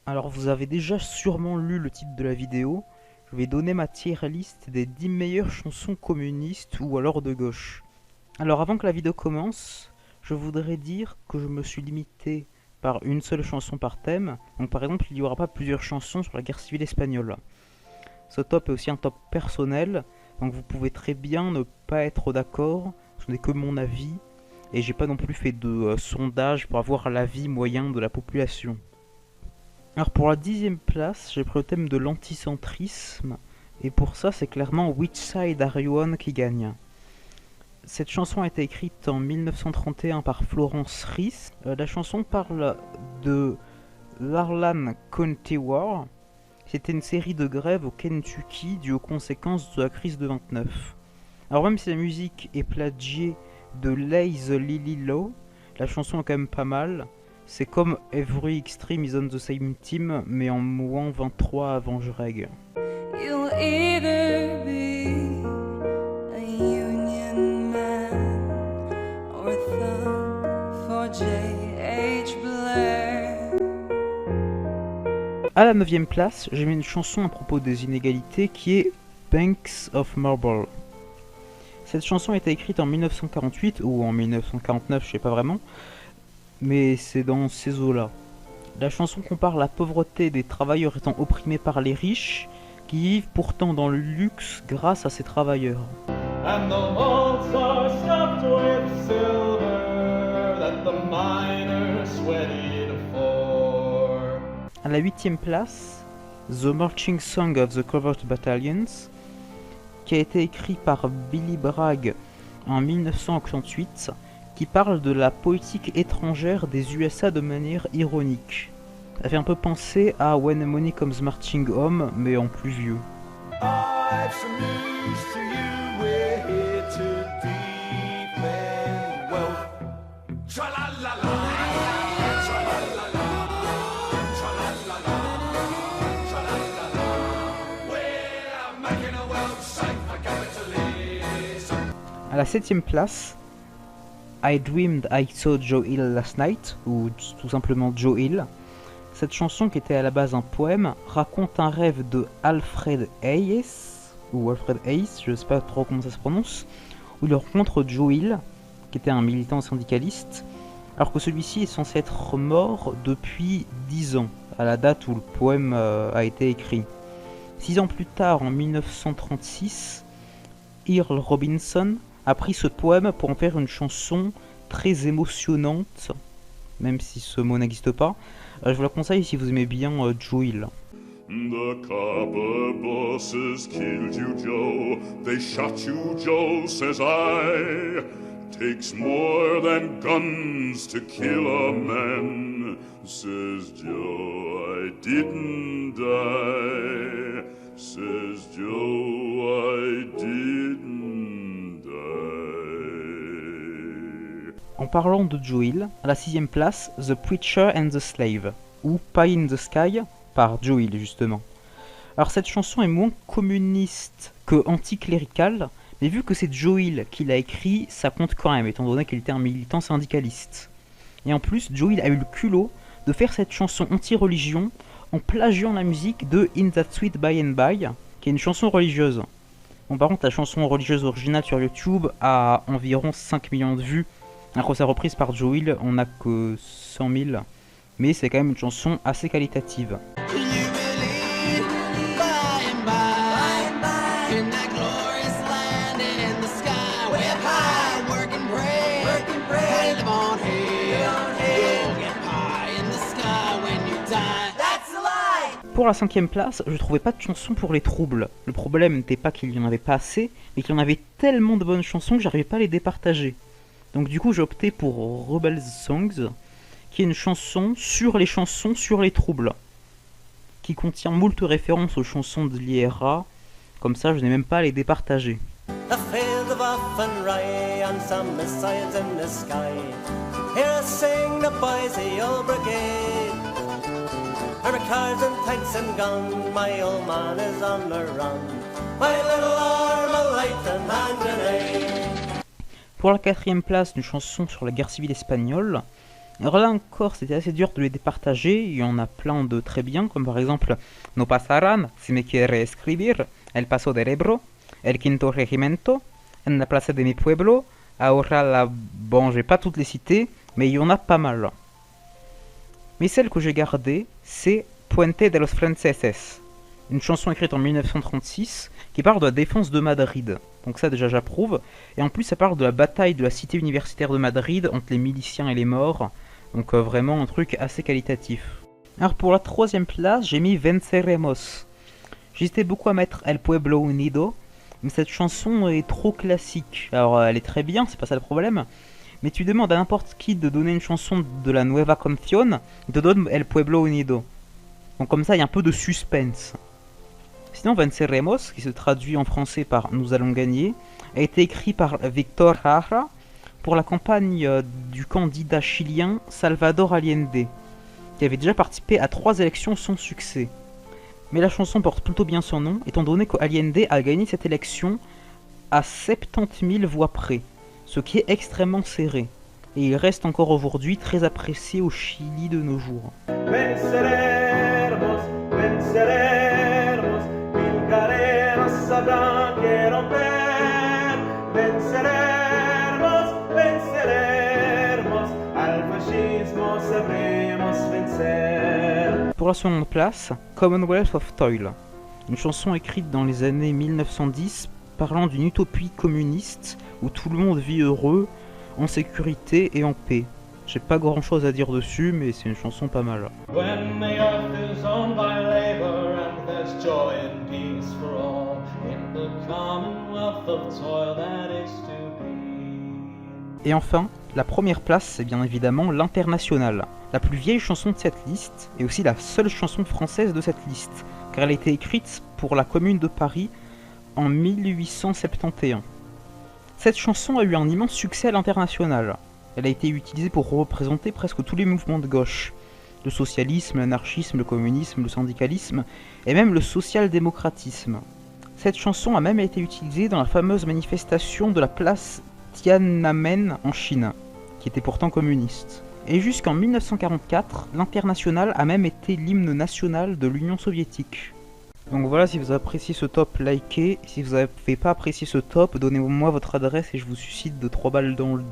Alors vous avez déjà sûrement lu le titre de la vidéo, je vais donner ma tier list des 10 meilleures chansons communistes ou alors de gauche. Alors avant que la vidéo commence, je voudrais dire que je me suis limité par une seule chanson par thème. Donc par exemple, il n'y aura pas plusieurs chansons sur la guerre civile espagnole. Ce top est aussi un top personnel, donc vous pouvez très bien ne pas être d'accord, ce n'est que mon avis, et j'ai pas non plus fait de sondage pour avoir l'avis moyen de la population. Alors pour la 10e place, j'ai pris le thème de l'anticentrisme, et pour ça c'est clairement Which Side Are You On qui gagne. Cette chanson a été écrite en 1931 par Florence Rhys. La chanson parle de l'Harlan County War. C'était une série de grèves au Kentucky due aux conséquences de la crise de 29. Alors même si la musique est plagiée de Lay the Lily Low, la chanson est quand même pas mal. C'est comme Every Extreme is on the Same Team, mais en moins 23 avant Jreg. You'll either be a Union man or thug for J.H. Blair. À la 9e place, j'ai mis une chanson à propos des inégalités qui est Banks of Marble. Cette chanson a été écrite en 1948 ou en 1949, je sais pas vraiment, mais c'est dans ces eaux-là. La chanson compare la pauvreté des travailleurs étant opprimés par les riches, qui vivent pourtant dans le luxe grâce à ces travailleurs. And the malts are stuffed with silver that the miners sweated for. À la 8e place, The Marching Song of the Covert Battalions, qui a été écrit par Billy Bragg en 1968, qui parle de la politique étrangère des USA de manière ironique. Ça fait un peu penser à When Money Comes Marching Home, mais en plus vieux. I've some news to you, we're here to defend wealth. Tra-la-la-la, tra-la-la-la, tra-la-la-la, tra-la-la-la. We're making a world safe for capitalism. À la 7e place, I Dreamed I Saw Joe Hill Last Night, ou tout simplement Joe Hill. Cette chanson, qui était à la base un poème, raconte un rêve de Alfred Hayes, ou Alfred Hayes, je ne sais pas trop comment ça se prononce, où il rencontre Joe Hill, qui était un militant syndicaliste, alors que celui-ci est censé être mort depuis 10 ans, à la date où le poème a été écrit. 6 ans plus tard, en 1936, Earl Robinson a pris ce poème pour en faire une chanson très émotionnante, même si ce mot n'existe pas. Je vous la conseille si vous aimez bien Joe Hill. The copper bosses killed you, Joe. They shot you, Joe, says I. Takes more than guns to kill a man, says Joe. I didn't die, says Joe. I didn't die. En parlant de Joe Hill, à la 6e place, The Preacher and the Slave, ou Pie in the Sky, par Joe Hill justement. Alors cette chanson est moins communiste que anticléricale, mais vu que c'est Joe Hill qui l'a écrit, ça compte quand même, étant donné qu'il était un militant syndicaliste. Et en plus, Joe Hill a eu le culot de faire cette chanson anti-religion en plagiant la musique de In That Sweet By and By, qui est une chanson religieuse. Bon, par contre, la chanson religieuse originale sur YouTube a environ 5 millions de vues, alors que sa reprise par Joe Hill, on n'a que 100 000, mais c'est quand même une chanson assez qualitative. Pour la 5e place, je trouvais pas de chanson pour les troubles. Le problème n'était pas qu'il y en avait pas assez, mais qu'il y en avait tellement de bonnes chansons que j'arrivais pas à les départager. Donc du coup j'ai opté pour Rebels Songs, qui est une chanson sur les troubles, qui contient moult références aux chansons de l'IRA, comme ça je n'ai même pas à les départager. A field of offen rye and some missiles in the sky. Here sing the boys of the old brigade. Armored cars and tanks and guns, my old man is on the run. My little Armalite and hand grenade. Pour la 4e place, une chanson sur la guerre civile espagnole, Alors là encore, c'était assez dur de les départager, il y en a plein de très bien, comme par exemple No pasarán, si me quiere escribir, El Paso de Ebro, El Quinto Regimiento, En la Plaza de mi Pueblo, Ahora la... Bon, je vais pas toutes les citer, mais il y en a pas mal. Mais celle que j'ai gardée, c'est Puente de los Franceses, une chanson écrite en 1936 qui parle de la défense de Madrid. Donc ça déjà j'approuve. Et en plus ça parle de la bataille de la cité universitaire de Madrid entre les miliciens et les morts. Donc vraiment un truc assez qualitatif. Alors pour la troisième place, j'ai mis Venceremos. J'hésitais beaucoup à mettre El Pueblo Unido, mais cette chanson est trop classique. Alors elle est très bien, c'est pas ça le problème. Mais tu demandes à n'importe qui de donner une chanson de la Nueva Canción, il te donne El Pueblo Unido. Donc comme ça il y a un peu de suspense. Sinon Venceremos, qui se traduit en français par Nous allons gagner, a été écrit par Victor Jara pour la campagne du candidat chilien Salvador Allende, qui avait déjà participé à 3 élections sans succès. Mais la chanson porte plutôt bien son nom, étant donné qu'Allende a gagné cette élection à 70 000 voix près, ce qui est extrêmement serré. Et il reste encore aujourd'hui très apprécié au Chili de nos jours. Venceremos, venceremos, mil cadenas sabrán que romper. Venceremos, venceremos, al fascismo sabremos vencer. Pour la seconde place, Commonwealth of Toil, une chanson écrite dans les années 1910 parlant d'une utopie communiste où tout le monde vit heureux, en sécurité et en paix. J'ai pas grand chose à dire dessus, mais c'est une chanson pas mal. When the earth is owned by labor and there's joy and peace for all in the commonwealth of toil that is to be. Et enfin, la première place, c'est bien évidemment l'Internationale, la plus vieille chanson de cette liste, et aussi la seule chanson française de cette liste, car elle a été écrite pour la Commune de Paris en 1871. Cette chanson a eu un immense succès à l'international. Elle a été utilisée pour représenter presque tous les mouvements de gauche. Le socialisme, l'anarchisme, le communisme, le syndicalisme et même le social-démocratisme. Cette chanson a même été utilisée dans la fameuse manifestation de la place Tiananmen en Chine, qui était pourtant communiste. Et jusqu'en 1944, l'Internationale a même été l'hymne national de l'Union soviétique. Donc voilà, si vous appréciez ce top, likez. Si vous n'avez pas apprécié ce top, donnez-moi votre adresse et je vous suscite de 3 balles dans le dos.